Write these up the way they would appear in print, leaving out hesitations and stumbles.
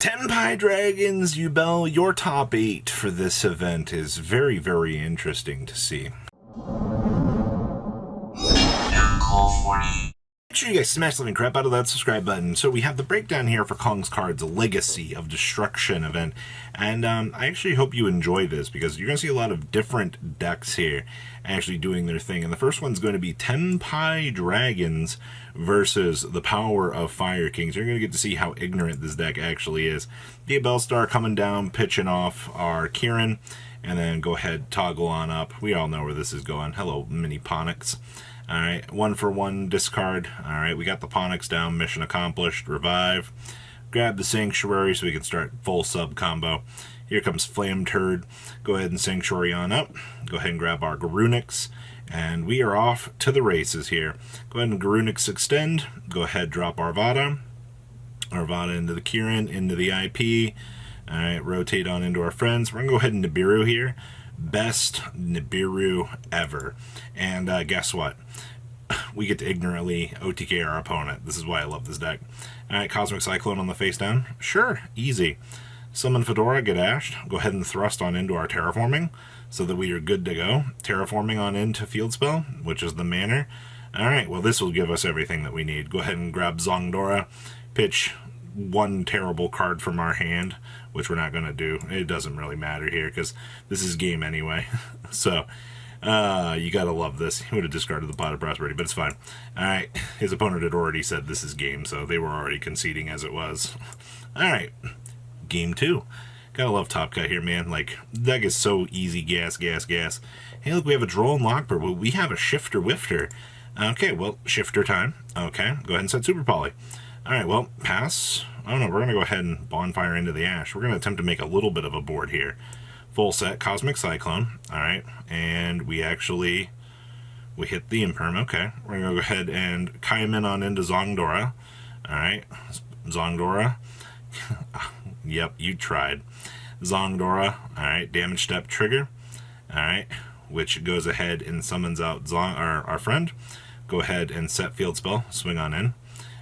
Tenpai Dragons, Yubel, your top 8 for this event is very, very interesting to see. Make sure you guys smash the crap out of that subscribe button. So we have the breakdown here for Kong's Cards Legacy of Destruction event. And I actually hope you enjoy this because you're going to see a lot of different decks here actually doing their thing. And the first one's going to be Tenpai Dragons versus the Power of Fire Kings. You're going to get to see how ignorant this deck actually is. The Bellstar coming down, pitching off our Kieran. And then go ahead, toggle on up. We all know where this is going. Hello, Mini Ponix. Alright, 1-for-1 discard. Alright, we got the Ponix down, mission accomplished, revive. Grab the Sanctuary so we can start full sub combo. Here comes Flame Turd. Go ahead and Sanctuary on up. Go ahead and grab our Garunix. And we are off to the races here. Go ahead and Garunix extend. Go ahead, drop Arvada. Arvada into the Kieran, into the IP. Alright, rotate on into our friends. We're going to go ahead and Nibiru here. Best Nibiru ever. And guess what? We get to ignorantly OTK our opponent. This is why I love this deck. Alright, Cosmic Cyclone on the face down. Sure, easy. Summon Fedora, get ashed. Go ahead and thrust on into our Terraforming so that we are good to go. Terraforming on into Field Spell, which is the Manor. Alright, well this will give us everything that we need. Go ahead and grab Zongdora. Pitch one terrible card from our hand, which we're not going to do. It doesn't really matter here because this is game anyway. So you gotta love this. He would have discarded the Pot of Prosperity, but it's fine. Alright, his opponent had already said this is game, so they were already conceding as it was. Alright, game 2. Gotta love Top Cut here, man. Like, the deck is so easy. Gas. Hey, look, we have a Droll and Lockbird. Well, we have a Shifter Wifter. Okay, well, Shifter time. Okay, go ahead and set Super Poly. Alright, well, pass. Oh no, we're going to go ahead and Bonfire into the Ash. We're going to attempt to make a little bit of a board here. Full set, Cosmic Cyclone. Alright, and we hit the Imperm. Okay, we're going to go ahead and Kaimin on into Zongdora. Alright, Zongdora. Yep, you tried. Zongdora. Alright, damage step trigger. Alright, which goes ahead and summons out our friend. Go ahead and set Field Spell. Swing on in.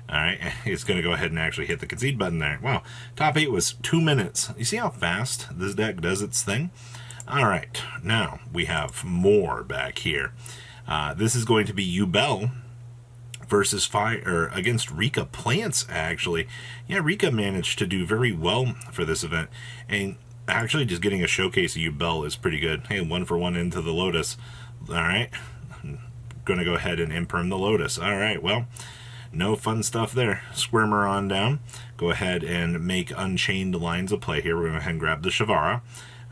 Alright, it's going to go ahead and actually hit the concede button there. Wow, top 8 was 2 minutes. You see how fast this deck does its thing? Alright, now we have more back here. This is going to be Yubel versus against Rika Plants, actually. Yeah, Rika managed to do very well for this event. And actually just getting a showcase of Yubel is pretty good. Hey, 1-for-1 into the Lotus. Alright, going to go ahead and Imperm the Lotus. Alright, well, no fun stuff there. Squirmer on down. Go ahead and make Unchained lines of play here. We're going to go ahead and grab the Shavara.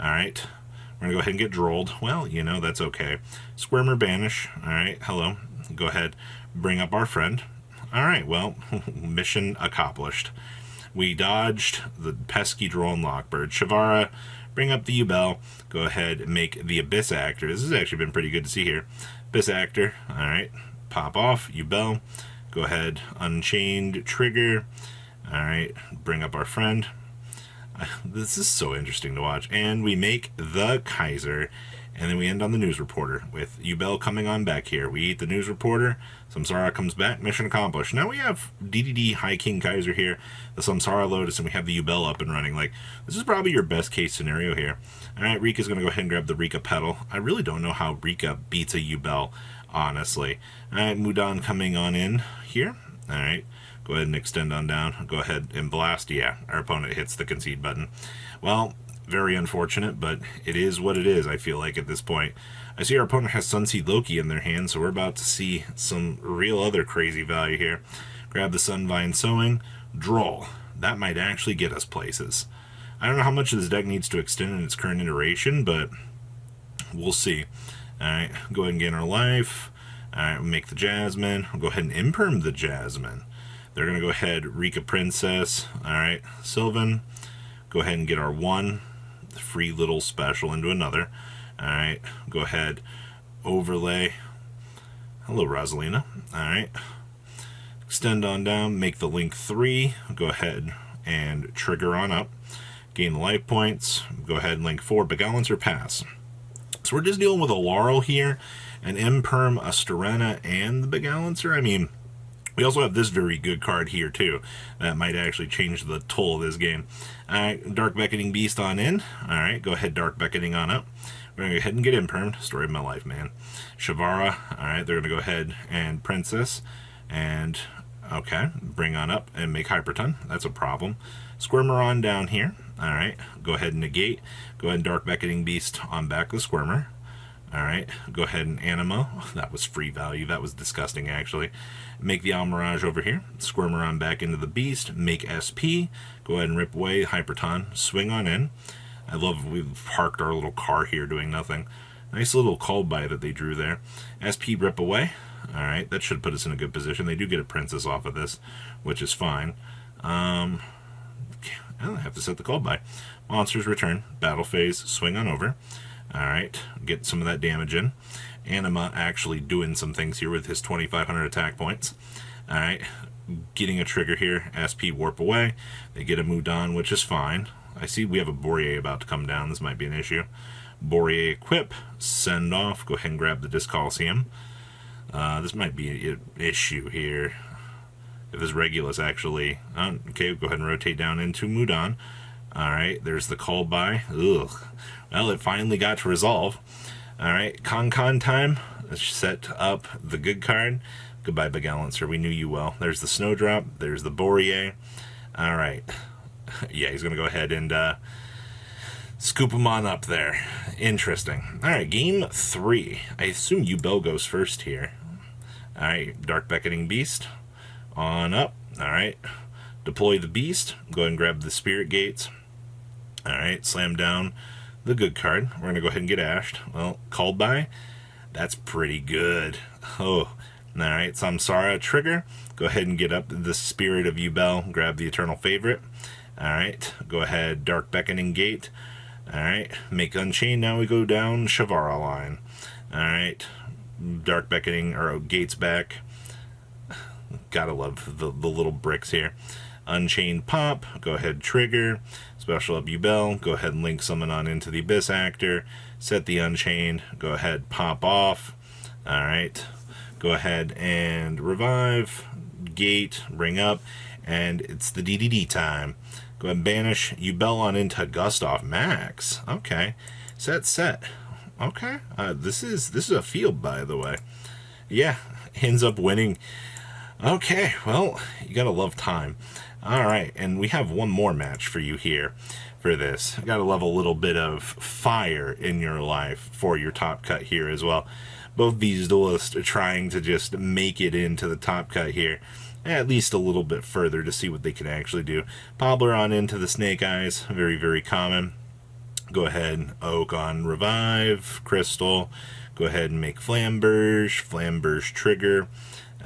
Alright. We're going to go ahead and get Drolled. Well, you know, that's okay. Squirmer banish. Alright, hello. Go ahead. Bring up our friend. Alright, well, mission accomplished. We dodged the pesky Droll and Lockbird. Shavara, bring up the Yubel. Go ahead and make the Abyss Actor. This has actually been pretty good to see here. Abyss Actor. Alright. Pop off. Yubel. Go ahead, Unchained, trigger. Alright, bring up our friend. This is so interesting to watch. And we make the Kaiser. And then we end on the News Reporter with Yubel coming on back here. We eat the News Reporter. Samsara comes back. Mission accomplished. Now we have DDD High King Kaiser here. The Samsara Lotus. And we have the Yubel up and running. Like, this is probably your best case scenario here. Alright, Rika's going to go ahead and grab the Rika Petal. I really don't know how Rika beats a Yubel, honestly. Alright, Mudan coming on in here. Alright, go ahead and extend on down. Go ahead and blast. Yeah, our opponent hits the concede button. Well, very unfortunate, but it is what it is, I feel like, at this point. I see our opponent has Sunseed Loki in their hand, so we're about to see some real other crazy value here. Grab the Sunvine Sowing. Droll. That might actually get us places. I don't know how much of this deck needs to extend in its current iteration, but we'll see. Alright, go ahead and gain our life. Alright, we'll make the Jasmine. We'll go ahead and Imperm the Jasmine. They're going to go ahead, Rika Princess. Alright, Sylvan. Go ahead and get our one free little special into another. Alright, go ahead, overlay. Hello, Rosalina. Alright, extend on down, make the link 3. Go ahead and trigger on up. Gain the life points. Go ahead and link 4, Beguilance or pass. So we're just dealing with a Laurel here, an Imperm, a Sterena, and the Beguilancer. I mean, We also have this very good card here, too. That might actually change the toll of this game. Alright, Dark Beckoning Beast on in. Alright, go ahead, Dark Beckoning on up. We're going to go ahead and get Impermed. Story of my life, man. Shavara. Alright, they're going to go ahead and Princess. And, okay, bring on up and make Hyperton. That's a problem. Squirmer on down here. Alright, go ahead and negate. Go ahead and Dark Beckoning Beast on back the Squirmer. Alright, go ahead and Anima. That was free value. That was disgusting, actually. Make the Almirage over here. Squirmer on back into the Beast. Make SP. Go ahead and rip away Hyperton. Swing on in. I love we've parked our little car here doing nothing. Nice little call by that they drew there. SP rip away. Alright, that should put us in a good position. They do get a Princess off of this, which is fine. I have to set the call by. Monsters return. Battle phase. Swing on over. Alright, get some of that damage in. Anima actually doing some things here with his 2,500 attack points. Alright, getting a trigger here. SP warp away. They get a Mudan, which is fine. I see we have a Boreas about to come down. This might be an issue. Boreas equip. Send off. Go ahead and grab the Disc Coliseum. This might be an issue here. If this Regulus actually... okay, go ahead and rotate down into Mudan. Alright, there's the call by. Ugh. Well, it finally got to resolve. Alright, Con time. Let's set up the good card. Goodbye, Begalancer. We knew you well. There's the Snowdrop. There's the Boreas. Alright. Yeah, he's going to go ahead and scoop him on up there. Interesting. Alright, game 3. I assume Yubel goes first here. Alright, Dark Beckoning Beast. On up. Alright. Deploy the Beast. Go ahead and grab the Spirit Gates. Alright, slam down the good card. We're going to go ahead and get ashed. Well, called by. That's pretty good. Oh, alright, Samsara trigger. Go ahead and get up the Spirit of Yubel. Grab the Eternal Favorite. Alright, go ahead, Dark Beckoning Gate. Alright, make Unchained. Now we go down Shavara line. Alright, Dark Beckoning, or Gates back. Gotta love the little bricks here. Unchained pop. Go ahead, trigger. Special up Yubel. Go ahead and link summon on into the Abyss Actor. Set the Unchained. Go ahead, pop off. Alright. Go ahead and revive. Gate. Bring up. And it's the DDD time. Go ahead and banish Yubel on into Gustav Max. Okay. Set. Okay. This is a field, by the way. Yeah. Ends up winning. Okay. Well, you gotta love time. Alright, and we have one more match for you here for this. You gotta love a little bit of fire in your life for your top cut here as well. Both these duelists are trying to just make it into the top cut here, at least a little bit further to see what they can actually do. Pobbler on into the Snake Eyes, very, very common. Go ahead, Oak on revive, Crystal. Go ahead and make Flamberge trigger.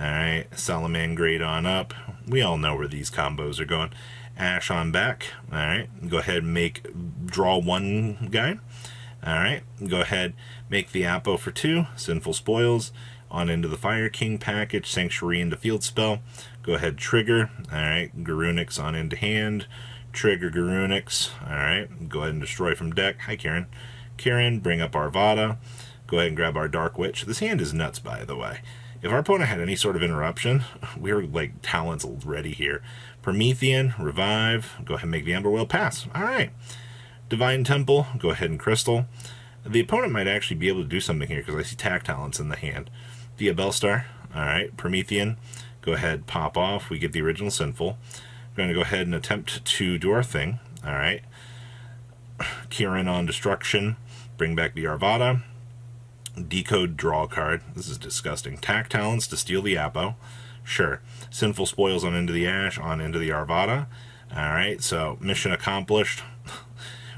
Alright, Salamangrade on up. We all know where these combos are going. Ash on back. Alright, go ahead and draw one guy. Alright, go ahead, make the Apo for 2. Sinful Spoils. On into the Fire King package. Sanctuary into Field Spell. Go ahead, trigger. Alright, Garunix on into hand. Trigger Garunix. Alright, go ahead and destroy from deck. Hi, Karen. Karen, bring up Arvada. Go ahead and grab our Dark Witch. This hand is nuts, by the way. If our opponent had any sort of interruption, we were like talents ready here. Promethean, revive, go ahead and make the Ember Whale pass. Alright. Divine Temple, go ahead and Crystal. The opponent might actually be able to do something here because I see Tack Talents in the hand. Via Bellstar, alright. Promethean, go ahead, pop off. We get the original Sinful. We're going to go ahead and attempt to do our thing. Alright. Kieran on Destruction, bring back the Arvada. Decode, draw a card. This is disgusting. Tack Talents to steal the Apo. Sure. Sinful Spoils on into the Ash, on into the Arvada. Alright, so mission accomplished.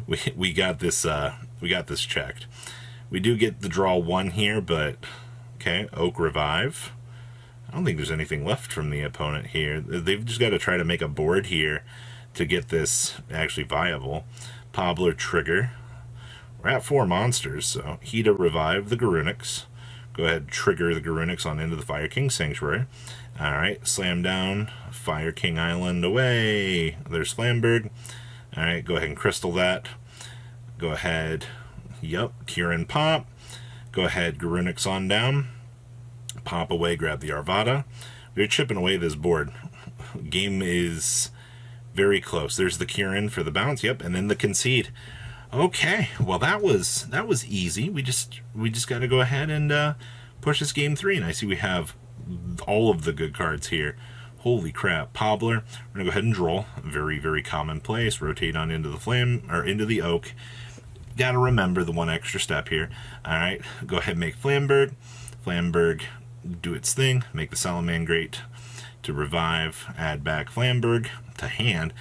we got this checked. We do get the draw 1 here, but okay, Oak revive. I don't think there's anything left from the opponent here. They've just got to try to make a board here to get this actually viable. Pobbler trigger. We're at 4 monsters, so Hida revive the Garunix. Go ahead, trigger the Garunix on into the Fire King Sanctuary. Alright, slam down, Fire King Island away. There's Flamberg. Alright, go ahead and crystal that. Go ahead, Kieran pop. Go ahead, Garunix on down. Pop away, grab the Arvada. We're chipping away this board. Game is very close. There's the Kieran for the bounce, yep, and then the concede. Okay, well that was easy. We just got to go ahead and push this game 3, and I see we have all of the good cards here. Holy crap, Pobbler. We're gonna go ahead and draw. Very, very commonplace. Rotate on into the flame or into the oak. Gotta remember the one extra step here. All right, go ahead and make Flamberg. Flamberg, do its thing. Make the Salamangreat to revive. Add back Flamberg to hand.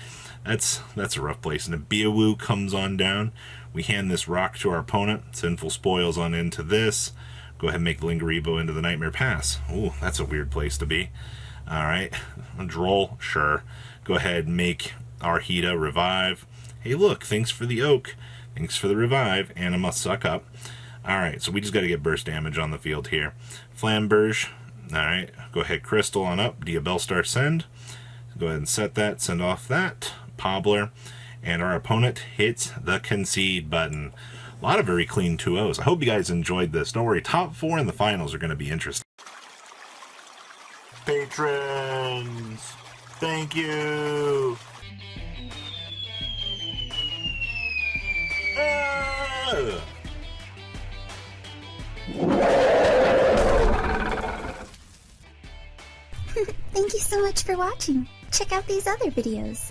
That's a rough place. And a Beowoo comes on down. We hand this rock to our opponent. Sinful Spoils on into this. Go ahead and make Lingaribo into the Nightmare Pass. Ooh, that's a weird place to be. All right, Droll, sure. Go ahead and make Arhita revive. Hey, look, thanks for the oak. Thanks for the revive. Anima suck up. All right, so we just got to get burst damage on the field here. Flamberge. All right, go ahead, Crystal on up. Diabellstar send. Go ahead and set that. Send off that. Pobbler. And our opponent hits the concede button. A lot of very clean 2-0s. I hope you guys enjoyed this. Don't worry, top 4 in the finals are going to be interesting. Patrons, thank you. Thank you so much for watching. Check out these other videos.